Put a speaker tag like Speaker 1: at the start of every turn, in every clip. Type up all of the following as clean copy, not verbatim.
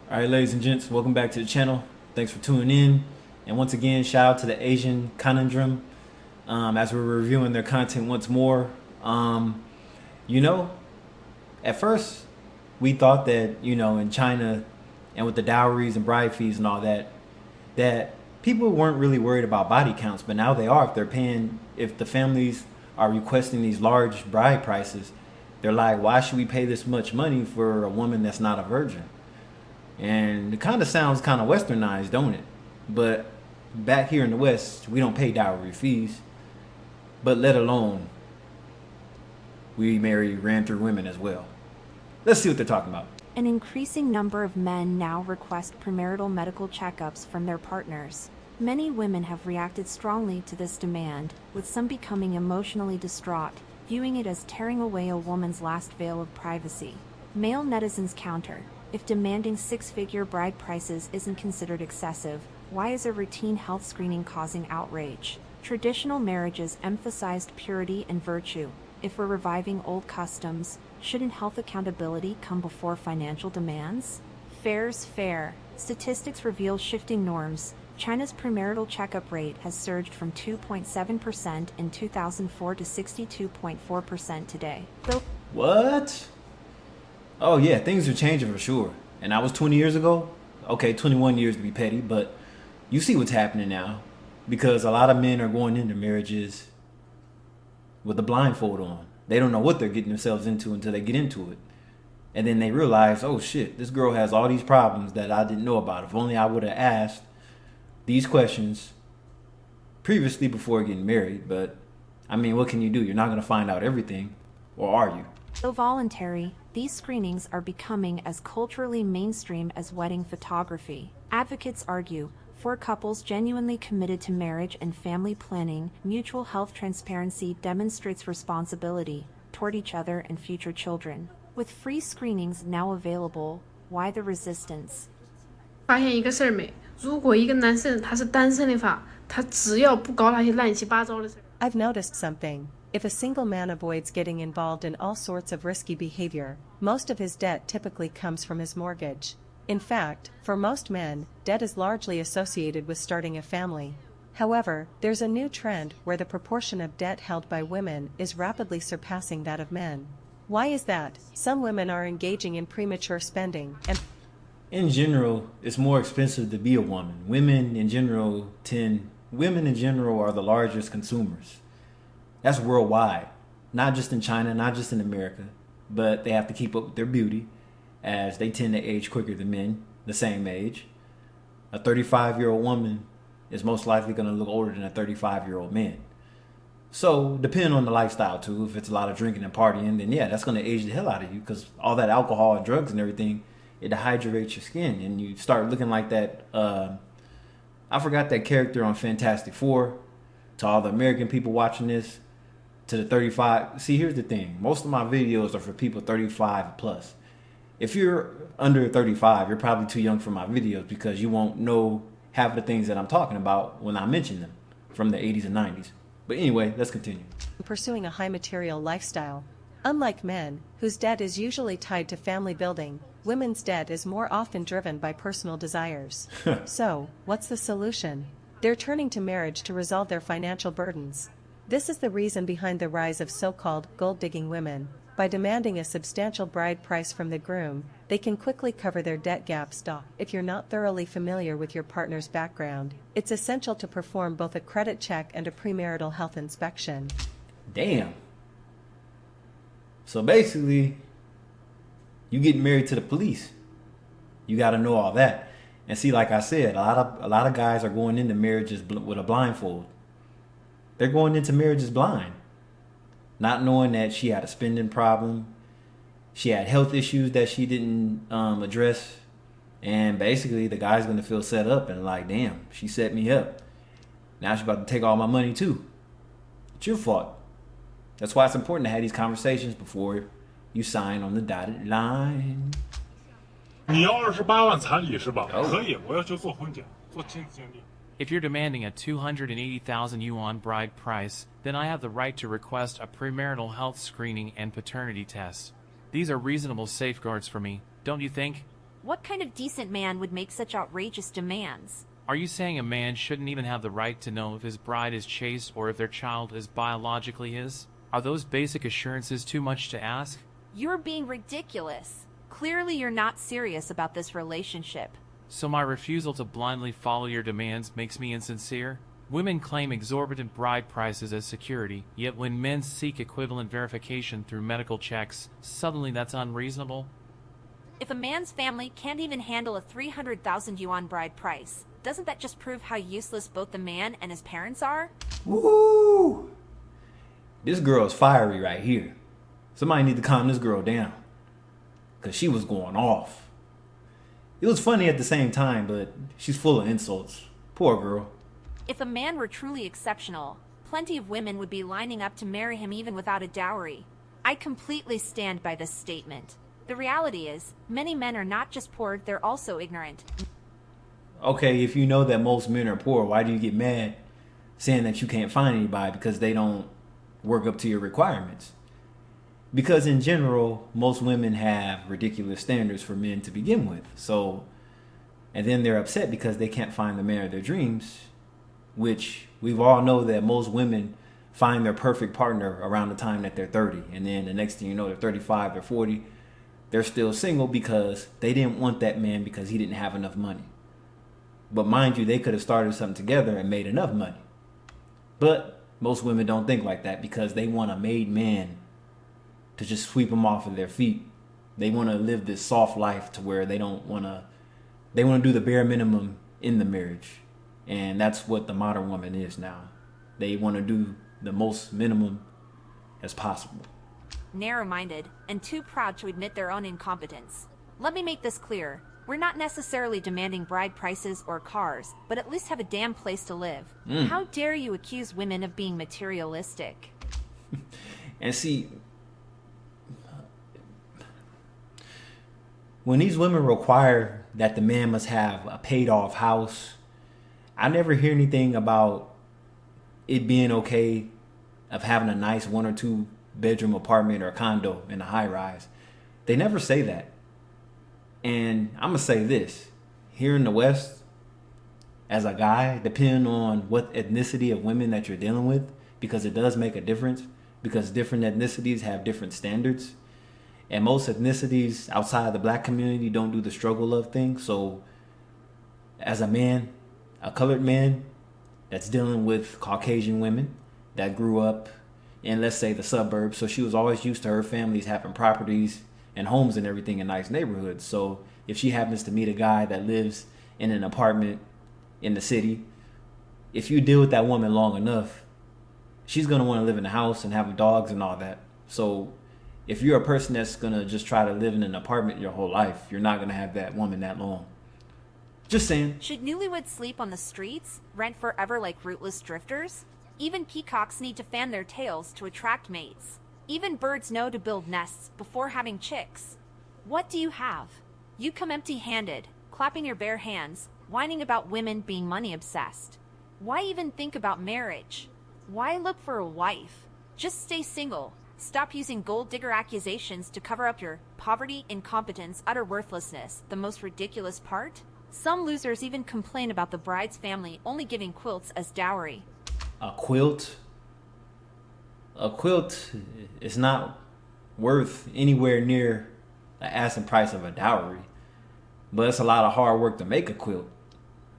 Speaker 1: All right, ladies and gents, welcome back to the channel. Thanks for tuning in. And once again, shout out to the Asian Conundrum as we're reviewing their content once more. Um, you know, at first, we thought that, in China and with the dowries and bride fees and all that, that people weren't really worried about body counts, but now they are. If the families are requesting these large bride prices, they're like, why should we pay this much money for a woman that's not a virgin? And it kind of sounds kind of westernized, don't it? But back here in the West, we don't pay dowry fees, but let alone we marry ran through women as well. Let's see what they're talking about.
Speaker 2: An increasing number of men now request premarital medical checkups from their partners. Many women have reacted strongly to this demand, with some becoming emotionally distraught, viewing it as tearing away a woman's last veil of privacy. Male netizens counter, if demanding six-figure bride prices isn't considered excessive, why is a routine health screening causing outrage? Traditional marriages emphasized purity and virtue. If we're reviving old customs, shouldn't health accountability come before financial demands? Fair's fair. Statistics reveal shifting norms. China's premarital checkup rate has surged from 2.7% in 2004 to 62.4% today.
Speaker 1: What? Oh yeah, things are changing for sure. And I was 20 years ago. Okay, 21 years to be petty, but you see what's happening now. Because a lot of men are going into marriages with a blindfold on. They don't know what they're getting themselves into until they get into it. And then they realize, oh shit, this girl has all these problems that I didn't know about. If only I would have asked these questions previously before getting married. But I mean, what can you do? You're not going to find out everything, or are you?
Speaker 2: Though voluntary, these screenings are becoming as culturally mainstream as wedding photography. Advocates argue, for couples genuinely committed to marriage and family planning, mutual health transparency demonstrates responsibility toward each other and future children. With free screenings now available, why the resistance?
Speaker 3: 发现一个事儿没？如果一个男生他是单身的话，他只要不搞那些乱七八糟的事儿。
Speaker 4: I've noticed something. If a single man avoids getting involved in all sorts of risky behavior, most of his debt typically comes from his mortgage. In fact, for most men, debt is largely associated with starting a family. However, there's a new trend where the proportion of debt held by women is rapidly surpassing that of men. Why is that? Some women are engaging in premature spending, and
Speaker 1: In general, it's more expensive to be a woman. Women in general are the largest consumers. That's worldwide, not just in China, not just in America, but they have to keep up with their beauty as they tend to age quicker than men the same age. A 35-year-old woman is most likely going to look older than a 35-year-old man. So, depending on the lifestyle too, if it's a lot of drinking and partying, then yeah, that's going to age the hell out of you because all that alcohol and drugs and everything, it dehydrates your skin and you start looking like that. I forgot that character on Fantastic Four. To all the American people watching this, to the 35. See, here's the thing. Most of my videos are for people 35 plus. If you're under 35, you're probably too young for my videos because you won't know half the things that I'm talking about when I mention them from the 80s and 90s. But anyway, let's continue.
Speaker 4: pursuing a high material lifestyle. Unlike men, whose debt is usually tied to family building, women's debt is more often driven by personal desires. So, what's the solution? They're turning to marriage to resolve their financial burdens. This is the reason behind the rise of so-called gold-digging women. By demanding a substantial bride price from the groom, they can quickly cover their debt gaps. If you're not thoroughly familiar with your partner's background, it's essential to perform both a credit check and a premarital health inspection.
Speaker 1: Damn. So basically, you getting married to the police. You got to know all that. And see, like I said, a lot of guys are going into marriages with a blindfold. They're going into marriages blind, not knowing that she had a spending problem, she had health issues that she didn't address, and basically the guy's gonna feel set up and like, damn, she set me up. Now she's about to take all my money too. It's your fault. That's why it's important to have these conversations before you sign on the dotted line.
Speaker 5: 你要28万彩礼是吧？可以，我要求做婚检，做亲子鉴定。
Speaker 6: If you're demanding a 280,000 yuan bride price, then I have the right to request a premarital health screening and paternity test. These are reasonable safeguards for me, don't you think?
Speaker 2: What kind of decent man would make such outrageous demands?
Speaker 6: Are you saying a man shouldn't even have the right to know if his bride is chaste or if their child is biologically his? Are those basic assurances too much to ask?
Speaker 2: You're being ridiculous. Clearly you're not serious about this relationship.
Speaker 6: So my refusal to blindly follow your demands makes me insincere? Women claim exorbitant bride prices as security, yet when men seek equivalent verification through medical checks, suddenly that's unreasonable?
Speaker 2: If a man's family can't even handle a 300,000 yuan bride price, doesn't that just prove how useless both the man and his parents are?
Speaker 1: Woo! This girl's fiery right here. Somebody need to calm this girl down. Because she was going off. It was funny at the same time, but she's full of insults. Poor girl.
Speaker 2: If a man were truly exceptional, plenty of women would be lining up to marry him even without a dowry. I completely stand by this statement. The reality is, many men are not just poor, they're also ignorant.
Speaker 1: Okay, if you know that most men are poor, why do you get mad saying that you can't find anybody because they don't work up to your requirements? Because in general, most women have ridiculous standards for men to begin with. So, and then they're upset because they can't find the man of their dreams, which we've all know that most women find their perfect partner around the time that they're 30. And then the next thing you know, they're 35, they're 40. They're still single because they didn't want that man because he didn't have enough money. But mind you, they could have started something together and made enough money. But most women don't think like that because they want a made man to just sweep them off of their feet. They want to live this soft life to where they want to do the bare minimum in the marriage. And that's what the modern woman is now. They want to do the most minimum as possible.
Speaker 2: Narrow-minded and too proud to admit their own incompetence. Let me make this clear. We're not necessarily demanding bride prices or cars, but at least have a damn place to live. How dare you accuse women of being materialistic?
Speaker 1: And see, when these women require that the man must have a paid off house, I never hear anything about it being okay of having a nice 1 or 2 bedroom apartment or condo in a high rise. They never say that. And I'm going to say this. Here in the West, as a guy, depending on what ethnicity of women that you're dealing with, because it does make a difference, because different ethnicities have different standards. And most ethnicities outside the black community don't do the struggle of things. So as a man, a colored man that's dealing with Caucasian women that grew up in, let's say, the suburbs. So she was always used to her families having properties and homes and everything in nice neighborhoods. So if she happens to meet a guy that lives in an apartment in the city, if you deal with that woman long enough, she's going to want to live in a house and have dogs and all that. So if you're a person that's going to just try to live in an apartment your whole life, you're not going to have that woman that long. Just saying.
Speaker 2: Should newlyweds sleep on the streets, rent forever like rootless drifters? Even peacocks need to fan their tails to attract mates. Even birds know to build nests before having chicks. What do you have? You come empty-handed, clapping your bare hands, whining about women being money-obsessed. Why even think about marriage? Why look for a wife? Just stay single. Stop using gold digger accusations to cover up your poverty, incompetence, utter worthlessness. The most ridiculous part? Some losers even complain about the bride's family only giving quilts as dowry.
Speaker 1: A quilt? A quilt is not worth anywhere near the asking price of a dowry. But it's a lot of hard work to make a quilt.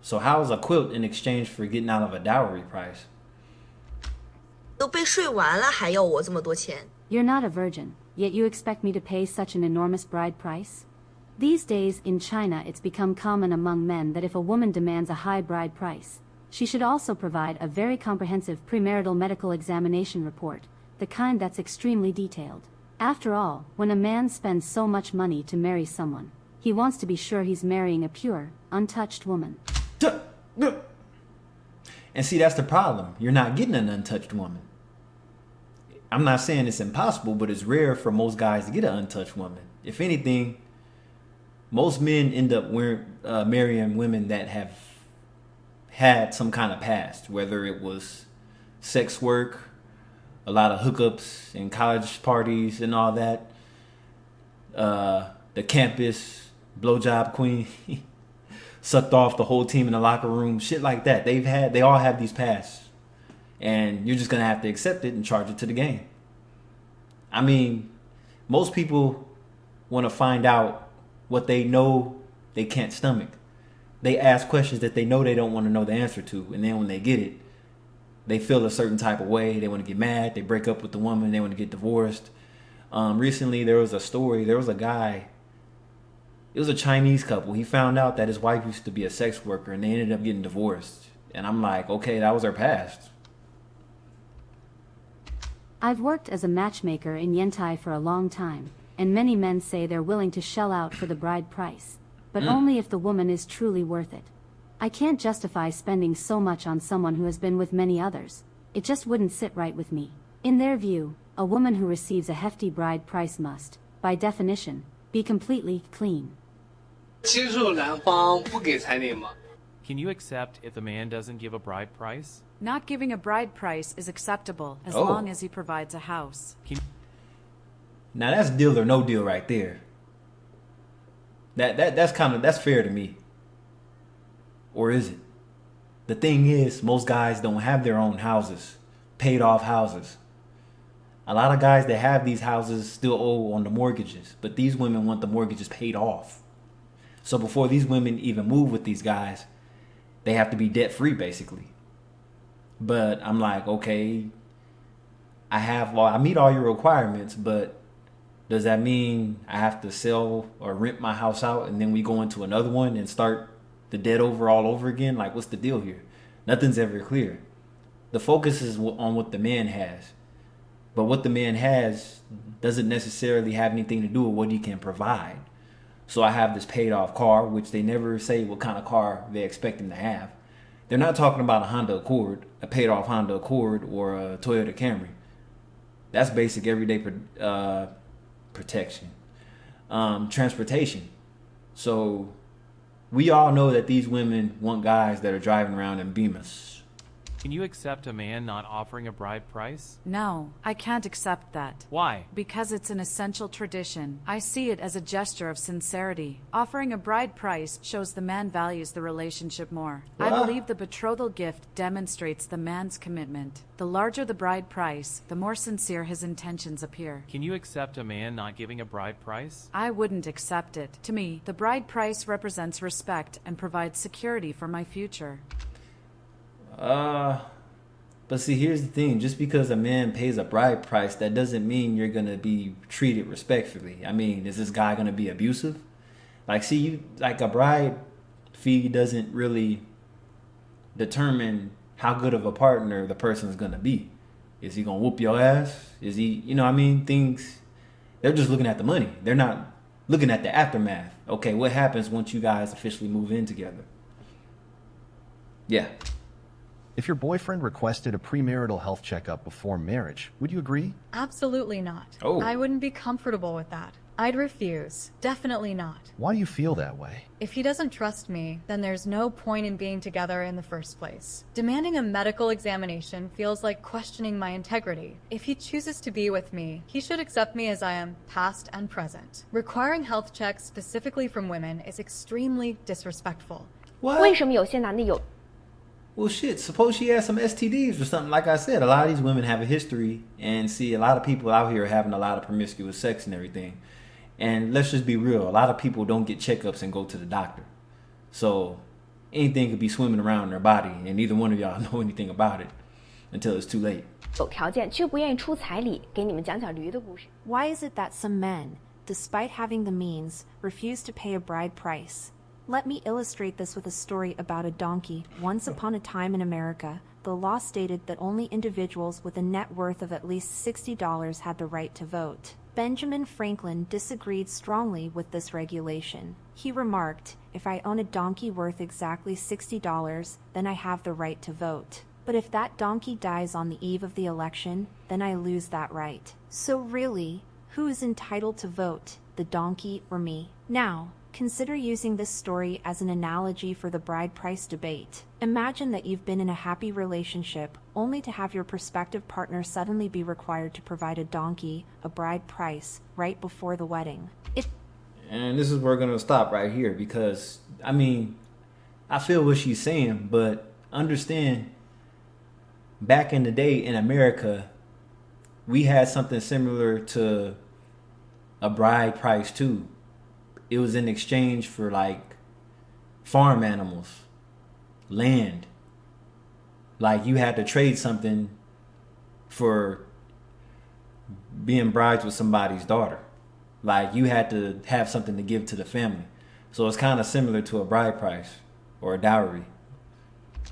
Speaker 1: So how is a quilt in exchange for getting out of a dowry price?
Speaker 7: 都被睡完了，还要我这么多钱？
Speaker 8: You're not a virgin, yet you expect me to pay such an enormous bride price? These days, in China, it's become common among men that if a woman demands a high bride price, she should also provide a very comprehensive premarital medical examination report, the kind that's extremely detailed. After all, when a man spends so much money to marry someone, he wants to be sure he's marrying a pure, untouched woman.
Speaker 1: And see, that's the problem. You're not getting an untouched woman. I'm not saying it's impossible, but it's rare for most guys to get an untouched woman. If anything, most men end up marrying women that have had some kind of past, whether it was sex work, a lot of hookups and college parties and all that, the campus blowjob queen, sucked off the whole team in the locker room, shit like that. They all have these pasts, and you're just gonna have to accept it and charge it to the game. I mean, most people want to find out what they know they can't stomach. They ask questions that they know they don't want to know the answer to, and then when they get it, they feel a certain type of way. They want to get mad. They break up with the woman. They want to get divorced. Recently, there was a story. There was a guy. It was a Chinese couple. He found out that his wife used to be a sex worker, and they ended up getting divorced. And I'm like, okay, that was her past.
Speaker 8: I've worked as a matchmaker in Yantai for a long time, and many men say they're willing to shell out for the bride price, but only if the woman is truly worth it. I can't justify spending so much on someone who has been with many others. It just wouldn't sit right with me. In their view, a woman who receives a hefty bride price must, by definition, be completely clean.
Speaker 6: Can you accept if the man doesn't give a bride price?
Speaker 9: Not giving a bride price is acceptable as
Speaker 1: Oh.
Speaker 9: long as he provides a house.
Speaker 1: Now that's deal or no deal right there. That's fair to me. Or is it? The thing is, most guys don't have their own houses, paid off houses. A lot of guys that have these houses still owe on the mortgages, but these women want the mortgages paid off. So before these women even move with these guys, they have to be debt free basically. But I'm like, okay, I meet all your requirements, but does that mean I have to sell or rent my house out and then we go into another one and start the debt over all over again? Like, what's the deal here? Nothing's ever clear. The focus is on what the man has. But what the man has doesn't necessarily have anything to do with what he can provide. So I have this paid off car, which they never say what kind of car they expect him to have. They're not talking about a Honda Accord, a paid off Honda Accord, or a Toyota Camry. That's basic everyday protection. Transportation. So we all know that these women want guys that are driving around in Beamers.
Speaker 6: Can you accept a man not offering a bride price?
Speaker 9: No, I can't accept that.
Speaker 6: Why?
Speaker 9: Because it's an essential tradition. I see it as a gesture of sincerity. Offering a bride price shows the man values the relationship more. I believe the betrothal gift demonstrates the man's commitment. The larger the bride price, the more sincere his intentions appear.
Speaker 6: Can you accept a man not giving a bride price?
Speaker 9: I wouldn't accept it. To me, the bride price represents respect and provides security for my future.
Speaker 1: But see, here's the thing. Just because a man pays a bride price, that doesn't mean you're going to be treated respectfully. I mean, is this guy going to be abusive? Like, see, a bride fee doesn't really determine how good of a partner the person's going to be. Is he going to whoop your ass? Is he, things, they're just looking at the money. They're not looking at the aftermath. Okay, what happens once you guys officially move in together? Yeah.
Speaker 10: If your boyfriend requested a premarital health checkup before marriage, would you agree?
Speaker 11: Absolutely not.
Speaker 1: Oh.
Speaker 11: I wouldn't be comfortable with that. I'd refuse. Definitely not.
Speaker 10: Why do you feel that way?
Speaker 11: If he doesn't trust me, then there's no point in being together in the first place. Demanding a medical examination feels like questioning my integrity. If he chooses to be with me, he should accept me as I am, past and present. Requiring health checks specifically from women is extremely disrespectful.
Speaker 1: What?
Speaker 12: 为什么有些男的有
Speaker 1: Well, shit, suppose she has some STDs or something. Like I said, a lot of these women have a history, and see, a lot of people out here are having a lot of promiscuous sex and everything. And let's just be real, a lot of people don't get checkups and go to the doctor. So anything could be swimming around in their body, and neither one of y'all know anything about it until it's too late.
Speaker 12: 有条件却不愿意出彩礼，给你们讲讲驴的故事。
Speaker 2: Why is it that some men, despite having the means, refuse to pay a bride price? Let me illustrate this with a story about a donkey. Once upon a time in America, the law stated that only individuals with a net worth of at least $60 had the right to vote. Benjamin Franklin disagreed strongly with this regulation. He remarked, "If I own a donkey worth exactly $60, then I have the right to vote. But if that donkey dies on the eve of the election, then I lose that right. So really, who is entitled to vote, the donkey or me?" Now, consider using this story as an analogy for the bride price debate. Imagine that you've been in a happy relationship only to have your prospective partner suddenly be required to provide a donkey, a bride price, right before the wedding.
Speaker 1: And this is where we're going to stop right here because, I mean, I feel what she's saying, but understand back in the day in America, we had something similar to a bride price too. It was in exchange for like farm animals, land. Like you had to trade something for being brides with somebody's daughter. Like you had to have something to give to the family. So it's kind of similar to a bride price or a dowry.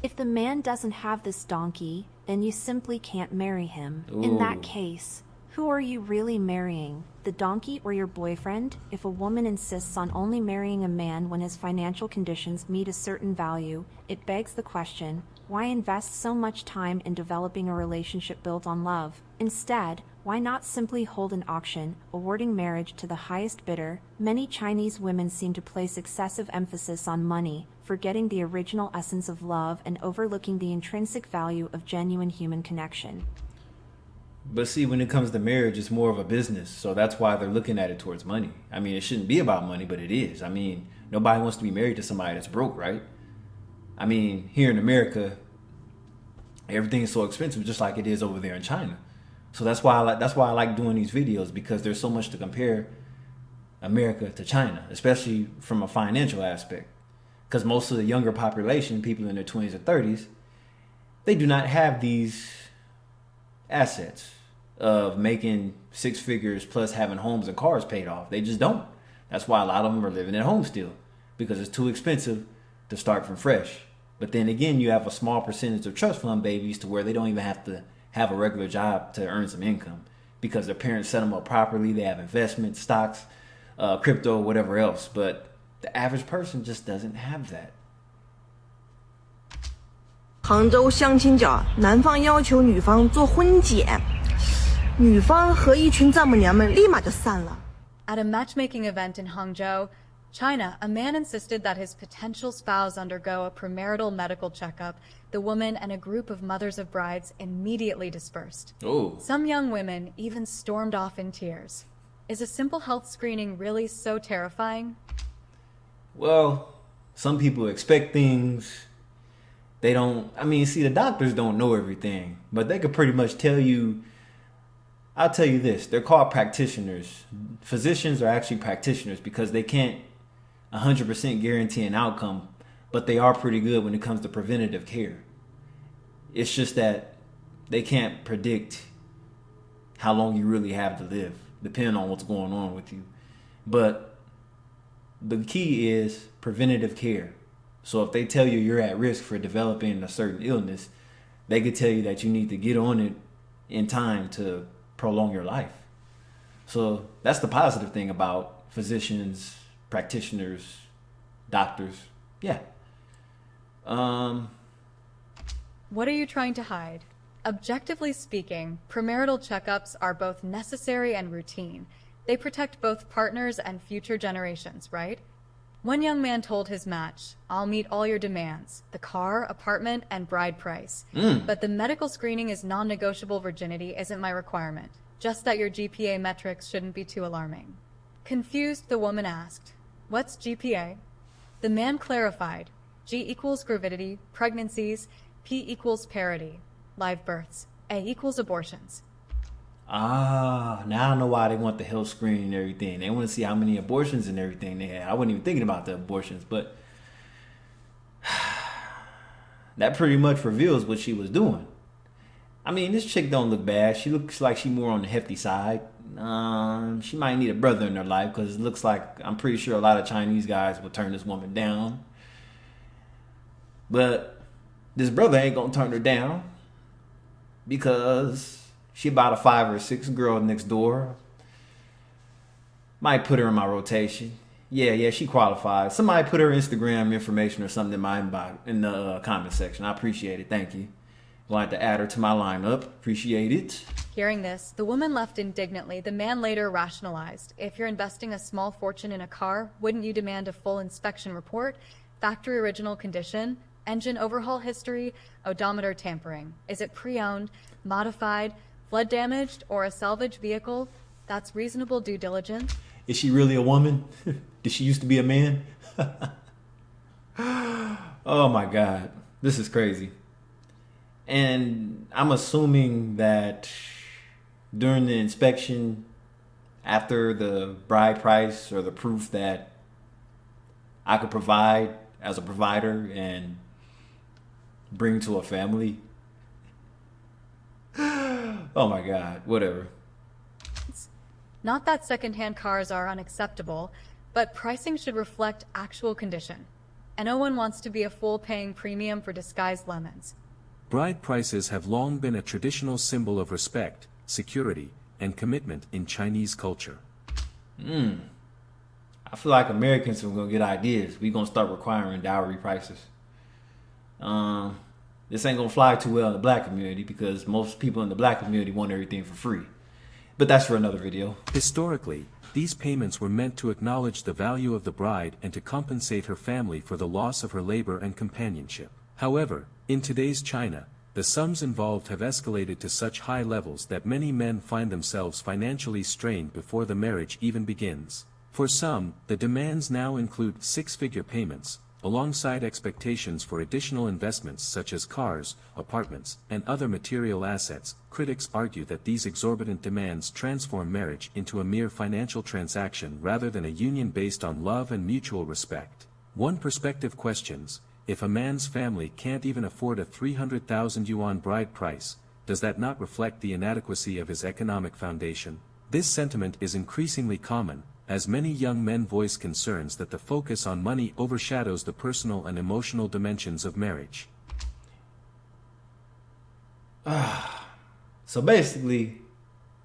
Speaker 2: If the man doesn't have this donkey, then you simply can't marry him. In that case, who are you really marrying? The donkey or your boyfriend? If a woman insists on only marrying a man when his financial conditions meet a certain value, it begs the question, why invest so much time in developing a relationship built on love? Instead, why not simply hold an auction, awarding marriage to the highest bidder? Many Chinese women seem to place excessive emphasis on money, forgetting the original essence of love and overlooking the intrinsic value of genuine human connection.
Speaker 1: But see, when it comes to marriage, it's more of a business. So that's why they're looking at it towards money. I mean, it shouldn't be about money, but it is. I mean, nobody wants to be married to somebody that's broke, right? I mean, here in America, everything is so expensive, just like it is over there in China. So that's why I like doing these videos, because there's so much to compare America to China, especially from a financial aspect. Because most of the younger population, people in their 20s or 30s, they do not have these assets of making six figures plus having homes and cars paid off. They just don't. That's why a lot of them are living at home still, because it's too expensive to start from fresh. But then again, you have a small percentage of trust fund babies to where they don't even have to have a regular job to earn some income, because their parents set them up properly. They have investments, stocks, crypto, whatever else. But the average person just doesn't have that.
Speaker 7: 杭州相亲角，男方要求女方做婚检，女方和一群丈母娘们立马就散了。
Speaker 11: At a matchmaking event in Hangzhou, China, a man insisted that his potential spouse undergo a premarital medical checkup. The woman and a group of mothers of brides immediately dispersed.
Speaker 1: Oh.
Speaker 11: Some young women even stormed off in tears. Is a simple health screening really so terrifying?
Speaker 1: Well, some people expect things. They don't, I mean, see, the doctors don't know everything, but they could pretty much tell you. I'll tell you this, they're called practitioners. Physicians are actually practitioners because they can't 100% guarantee an outcome, but they are pretty good when it comes to preventative care. It's just that they can't predict how long you really have to live, depending on what's going on with you. But the key is preventative care. So if they tell you you're at risk for developing a certain illness, they could tell you that you need to get on it in time to prolong your life. So that's the positive thing about physicians, practitioners, doctors. Yeah.
Speaker 11: What are you trying to hide? Objectively speaking, premarital checkups are both necessary and routine. They protect both partners and future generations, right? One young man told his match, "I'll meet all your demands, the car, apartment, and bride price. But the medical screening is non-negotiable virginity isn't my requirement. Just that your GPA metrics shouldn't be too alarming." Confused, the woman asked, "What's GPA?" The man clarified, G equals gravidity, pregnancies, P equals parity, live births, A equals abortions.
Speaker 1: Ah, now I know why they want the health screening and everything. They want to see how many abortions and everything they had. I wasn't even thinking about the abortions, but that pretty much reveals what she was doing. I mean, this chick don't look bad. She looks like she more on the hefty side. She might need a brother in her life, because it looks like, I'm pretty sure a lot of Chinese guys will turn this woman down. But this brother ain't gonna turn her down, because she about a 5 or 6 girl next door. Might put her in my rotation. Yeah, she qualifies. Somebody put her Instagram information or something in my inbox in the comment section. I appreciate it. Thank you. I'd like to add her to my lineup. Appreciate it.
Speaker 11: Hearing this, the woman left indignantly. The man later rationalized. If you're investing a small fortune in a car, wouldn't you demand a full inspection report, factory original condition, engine overhaul history, odometer tampering? Is it pre-owned, modified, flood damaged, or a salvage vehicle? That's reasonable due diligence.
Speaker 1: Is she really a woman? Did she used to be a man? Oh my God, this is crazy. And I'm assuming that during the inspection, after the bride price or the proof that I could provide as a provider and bring to a family. Oh my God, whatever.
Speaker 11: Not that secondhand cars are unacceptable, but pricing should reflect actual condition. And no one wants to be a fool paying premium for disguised lemons.
Speaker 13: Bride prices have long been a traditional symbol of respect, security, and commitment in Chinese culture.
Speaker 1: I feel like Americans are gonna get ideas. We gonna start requiring dowry prices. This ain't gonna fly too well in the black community because most people in the black community want everything for free. But that's for another video.
Speaker 13: Historically, these payments were meant to acknowledge the value of the bride and to compensate her family for the loss of her labor and companionship. However, in today's China, the sums involved have escalated to such high levels that many men find themselves financially strained before the marriage even begins. For some, the demands now include six-figure payments, alongside expectations for additional investments such as cars, apartments, and other material assets. Critics argue that these exorbitant demands transform marriage into a mere financial transaction rather than a union based on love and mutual respect. One perspective questions, if a man's family can't even afford a 300,000 yuan bride price, does that not reflect the inadequacy of his economic foundation? This sentiment is increasingly common, as many young men voice concerns that the focus on money overshadows the personal and emotional dimensions of marriage.
Speaker 1: So basically,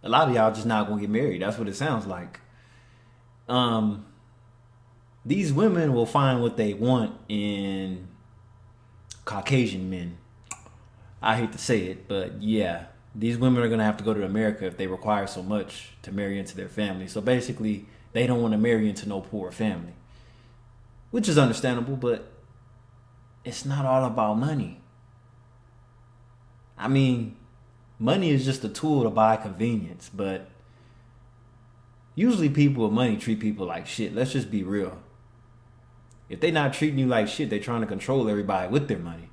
Speaker 1: a lot of y'all just not gonna get married. That's what it sounds like. These women will find what they want in Caucasian men. I hate to say it, but yeah, these women are gonna have to go to America if they require so much to marry into their family. So basically, they don't want to marry into no poor family, which is understandable, but it's not all about money. I mean, money is just a tool to buy convenience, but usually people with money treat people like shit. Let's just be real. If they're not treating you like shit, they're trying to control everybody with their money.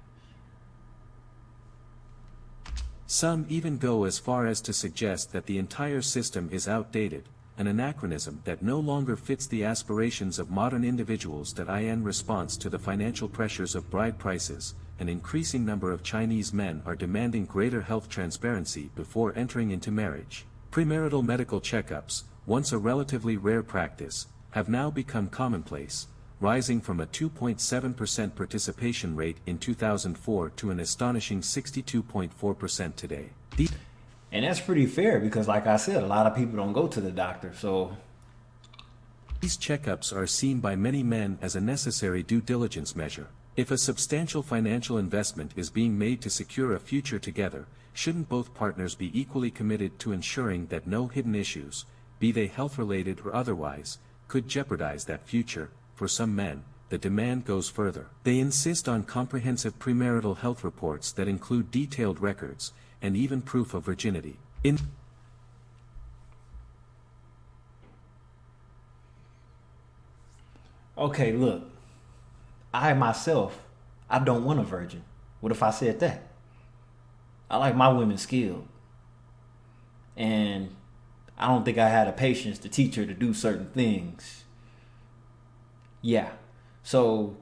Speaker 13: Some even go as far as to suggest that the entire system is outdated, an anachronism that no longer fits the aspirations of modern individuals. That in response to the financial pressures of bride prices, an increasing number of Chinese men are demanding greater health transparency before entering into marriage. Premarital medical checkups, once a relatively rare practice, have now become commonplace, rising from a 2.7% participation rate in 2004 to an astonishing 62.4% today.
Speaker 1: And that's pretty fair because, like I said, a lot of people don't go to the doctor, so...
Speaker 13: These checkups are seen by many men as a necessary due diligence measure. If a substantial financial investment is being made to secure a future together, shouldn't both partners be equally committed to ensuring that no hidden issues, be they health-related or otherwise, could jeopardize that future? For some men, the demand goes further. They insist on comprehensive premarital health reports that include detailed records, and even proof of virginity.
Speaker 1: Okay, look. I myself, I don't want a virgin. What if I said that? I like my women skilled. And I don't think I had the patience to teach her to do certain things. Yeah. So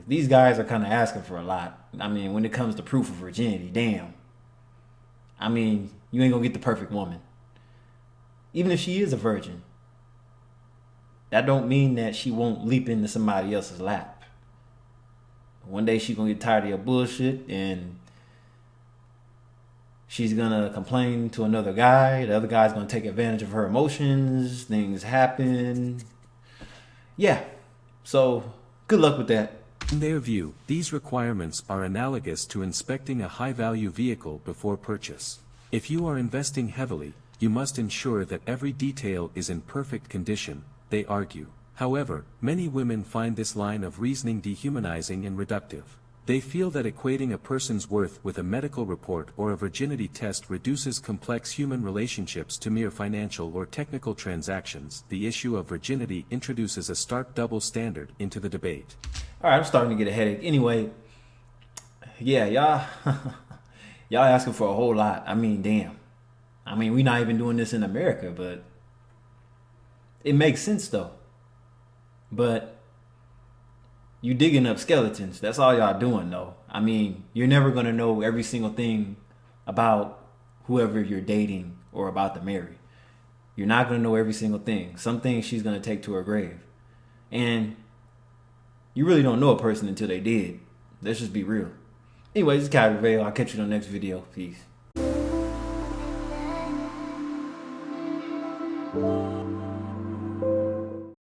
Speaker 1: these guys are kind of asking for a lot. I mean, when it comes to proof of virginity, damn. I mean, you ain't gonna get the perfect woman. Even if she is a virgin, that don't mean that she won't leap into somebody else's lap. One day she's gonna get tired of your bullshit and she's gonna complain to another guy. The other guy's gonna take advantage of her emotions. Things happen. Yeah. So, good luck with that.
Speaker 13: In their view, these requirements are analogous to inspecting a high-value vehicle before purchase. If you are investing heavily, you must ensure that every detail is in perfect condition, they argue. However, many women find this line of reasoning dehumanizing and reductive. They feel that equating a person's worth with a medical report or a virginity test reduces complex human relationships to mere financial or technical transactions. The issue of virginity introduces a stark double standard into the debate.
Speaker 1: All right, I'm starting to get a headache. Anyway, yeah, y'all asking for a whole lot. I mean, damn. I mean, we're not even doing this in America, but it makes sense though. But you digging up skeletons. That's all y'all doing though. I mean, you're never going to know every single thing about whoever you're dating or about to marry. You're not going to know every single thing. Some things she's going to take to her grave. And you really don't know a person until they did. Let's just be real. Anyways, it's Calvary Vale. I'll catch you in the next video. Peace.